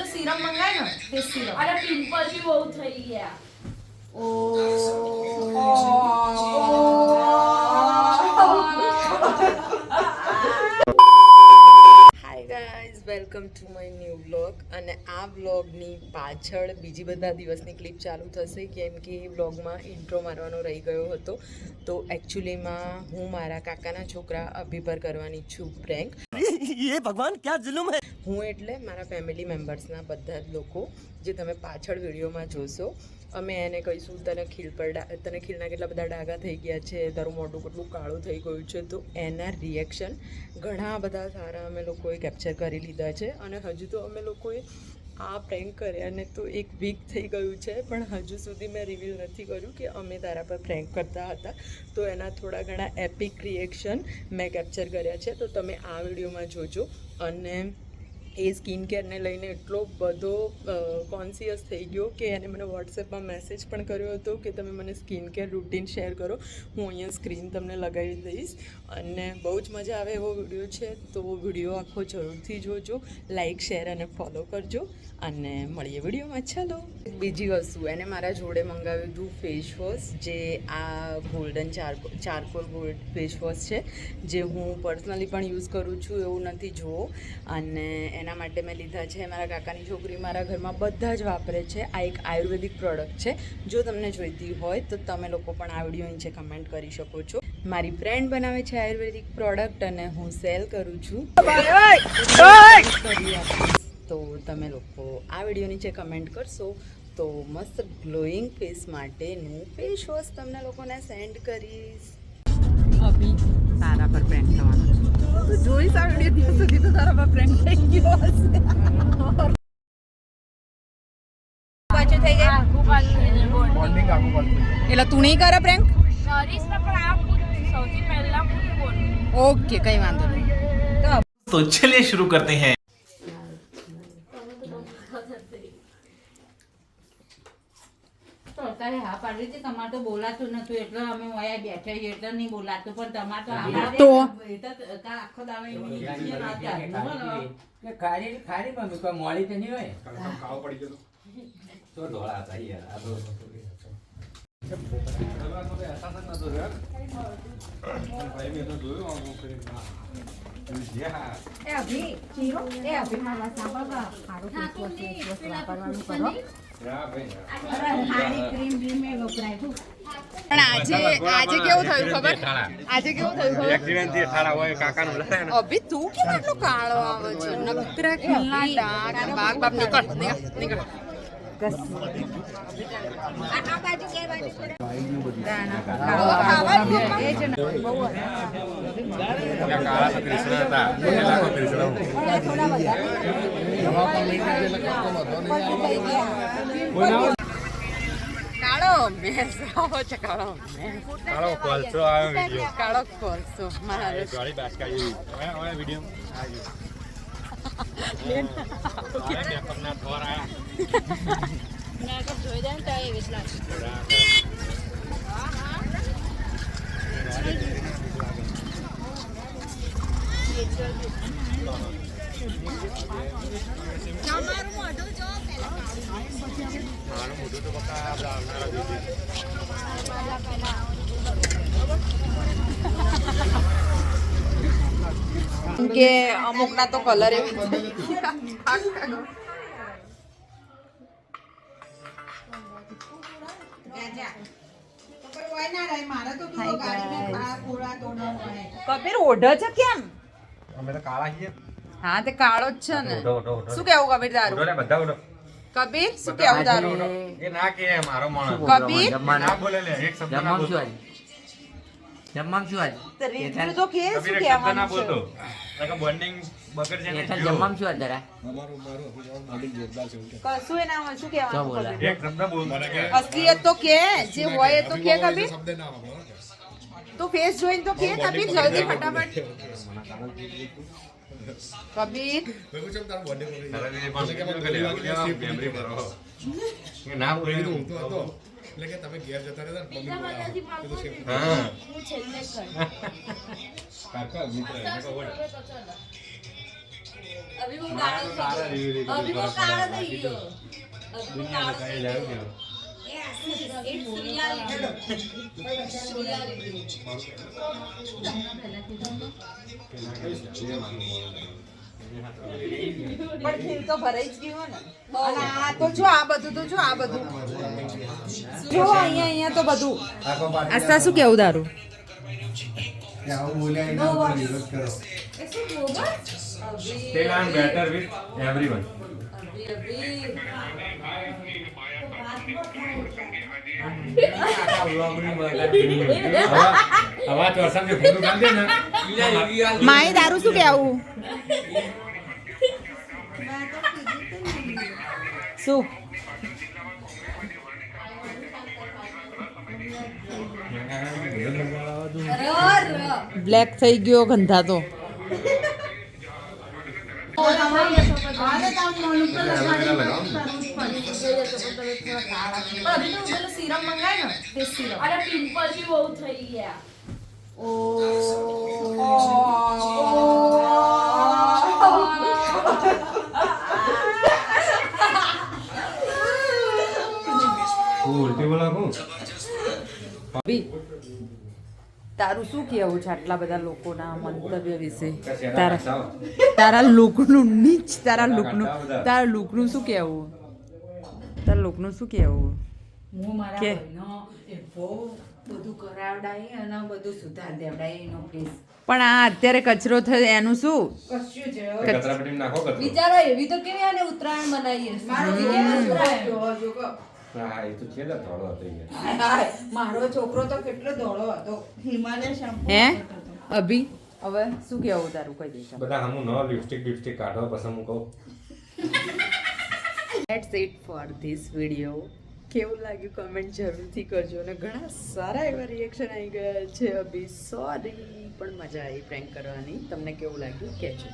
Serum मंगाए ना अरे पिंपल भी बहुत થઈ ગયા hi guys welcome to my new vlog અને આ વ્લોગની પાછળ બીજી બધા દિવસની ક્લિપ ચાલુ થશે કેમ કે એ વ્લોગમાં ઇન્ટ્રો મારવાનો રહી ગયો હતો તો એકચ્યુઅલીમાં હું મારા કાકાના છોકરા અભી પર કરવાની છું પ્રેન્ક ये भगवान क्या जुल्म है હું એટલે મારા ફેમિલી મેમ્બર્સના બધા જ લોકો જે તમે પાછળ વિડીયોમાં જોશો અમે એને કહીશું તને ખીલના કેટલા બધા ડાઘા થઈ ગયા છે તારું મોઢું કેટલું કાળું થઈ ગયું છે તો એના રિએક્શન ઘણા બધા સારા અમે લોકોએ કેપ્ચર કરી લીધા છે અને હજુ તો અમે લોકોએ આ પ્રેન્ક કર્યા અને તો એક વીક થઈ ગયું છે પણ હજુ સુધી મેં રિવીલ નથી કર્યું કે અમે તારા પર પ્રેન્ક કરતા હતા તો એના થોડા ઘણા એપિક રિએક્શન મેં કેપ્ચર કર્યા છે તો તમે આ વિડીયોમાં જોજો અને એ સ્કિન કેરને લઈને એટલો બધો કોન્શિયસ થઈ ગયો કે એને મને વોટ્સએપમાં મેસેજ પણ કર્યો હતો કે તમે મને સ્કિન કેર રૂટીન શેર કરો હું અહીંયા સ્ક્રીન તમને લગાવી દઈશ અને બહુ જ મજા આવે એવો વિડીયો છે તો વિડીયો આખો જરૂરથી જોજો લાઇક શેર અને ફોલો કરજો અને મળીએ વિડીયોમાં ચાલો બીજી વસ્તુ એને મારા જોડે મંગાવ્યું હતું ફેસ વોશ જે આ golden charcoal gold face wash છે જે હું પર્સનલી પણ યુઝ કરું છું એવું નથી જુઓ અને એના માટે મેં લીધા છે મારા કાકાની છોકરી મારા ઘરમાં બધા જ વાપરે છે આ એક આયુર્વેદિક પ્રોડક્ટ છે જો તમને જોઈતી હોય તો તમે લોકો પણ આ વિડીયો નીચે કમેન્ટ કરી શકો છો મારી ફ્રેન્ડ બનાવે છે આયુર્વેદિક પ્રોડક્ટ અને હું સેલ કરું છું તો તમે લોકો આ વિડીયો નીચે કમેન્ટ કરશો તો મસ્ત ગ્લોઈંગ ફેસ માટેનું ફેસ વોશ તમને લોકોને સેન્ડ કરીશ અભી તારા પર પ્રેન્ક થવાનો તું જોઈશ આ વિડીયો દિવસ સુધી તો તારા પર પ્રેન્ક થઈ ગયો હશે પાછું થઈ જાય બોન્ડિંગ આખું પાછું એટલે તું નહીં કરે પ્રેન્ક કરીશ ને પણ આ સૌથી પહેલા હું બોલું ઓકે કઈ વાંધો નહીં तो चलिए शुरू करते हैं સરકારે હા પાડી હતી તમારે તો બોલાતું નતું એટલે અમે અહીંયા બેઠા છીએ એટલે નહીં બોલાતું પણ તમારે તો આખો દાડો એવી વાત કરતું ખારી પણ કોઈ મોડી તો નહીં હોય ખાવ પડી ગયો તો ધોળા હતા યાર આ તો પણ આજે કેવું થયું ખબર આજે કેવું થયું એક્સિડન્ટ થી થાળા હોય કાકાનું લાયા ને અભી તું કેમ આટલો કાળો આવે છે નકરા ખીલના ડાઘ બાપ બાપ નીકળ નીકળ કાળા તો કૃષ્ણ હતા કૃષ્ણ કાળો મેસ આવો છે કાળો મેસ કાળો કોલસો આવ્યો વિડિયો કાળો કોલસો મારો ગાડી બાસ્કા જેવી ઓય વિડિયો આવી ને પગના થોર આયા ના કપ જોઈ દે ને તો એ વિશ્વાસ મારું મોઢું તો બકા આવનારા દીદી કે અમુકના તો કલર એવા કબીર ઓઢે છે કેમ અમે તો કાળા છીએ હા તે કાળો જ છે ને શું કેવું કબીર તારું ઓઢો ને બધા ઓઢો કબીર શું કેવું તારું એ ના કે મારો માણસ કબીર ના બોલે લે એક શબ્દ ના બોલતો જમવાનું શું આજ તો રીતનું તો કે શું કબીર એક શબ્દ ના કહેવાનું છે બોલતો નકર બોન્ડિંગ બગડ જાય ને જમવાનું શું આજ જરા કશું એના હોય શું તો કહેવાનું બોલે કબીર? એક શબ્દ બોલ મને કે અસલિયત તો કે જે હોય એ તો કે કબીર તું ફેસ જોઈને તો કે કબીર જલ્દી ફટાફટ કબીર મેમરી કરો કે ના બોલે એટલે કે તમે ઘેર જતા રહેતા ને મમ્મી બોલાવો. હા હું છેલ્લે કર કાકા મિત્ર એને કહો અભી वो काढ़ा સારા review દીધું. अभी वो काढ़ा થઈ ગયો દુનિયાને કાંઈ લાવ્યું કે પણ ખીર તો ભરાઈ જ ગયું ને અને આ તો જો આ બધું તો જો આ બધું જો અહીંયા તો બધું આસ્તા શું કેવું તારું Still I am better with everyone. આવા તો અસમ જે ફોટો ગાંધે ને માય તારું શું કેવું શું બ્લેક થઈ ગયો ગંધા તો सीरम मंगाए ना फेस सीरम अरे पिंपल भी बहुत થઈ ગયા ઉલટી બોલા હું તારું શું કહેવું છે આટલા બધા લોકોના મંતવ્ય વિશે તારા લોકનું નીચ તારા લોકનું શું કહેવું તારા લોકનું શું કહેવું હું મારા કે? ભાઈનો એ બહુ બધું કરાવડાય અને બધું સુધાર દેવડાય એનો ફેસ પણ આ અત્યારે કચરો થયો એનું શું કશું જ કચરાપેટીમાં નાખો કચરો વિચારો એવી તો કેવી આને ઉત્તરાયણ બનાવીએ મારો દીકરો ઉતરાયો. હા એ તો છે ને થોડો હતો યાર હાય, મારો છોકરો તો કેટલો ધોળો હતો હિમાલય શેમ્પૂ હે વાપરતો હતો. અભી હવે શું કહેવું તારું કહી દઈશ બધા હમું ન લિપસ્ટિક કાઢવા પસંદ હું કહું let's eat for this video કેવું લાગ્યું કમેન્ટ જરૂરથી કરજો અને ઘણા સારા એવા રિએક્શન આવી ગયા છે અભી સોરી પણ મજા આવી પ્રેન્ક કરવાની તમને કેવું લાગ્યું કહેજો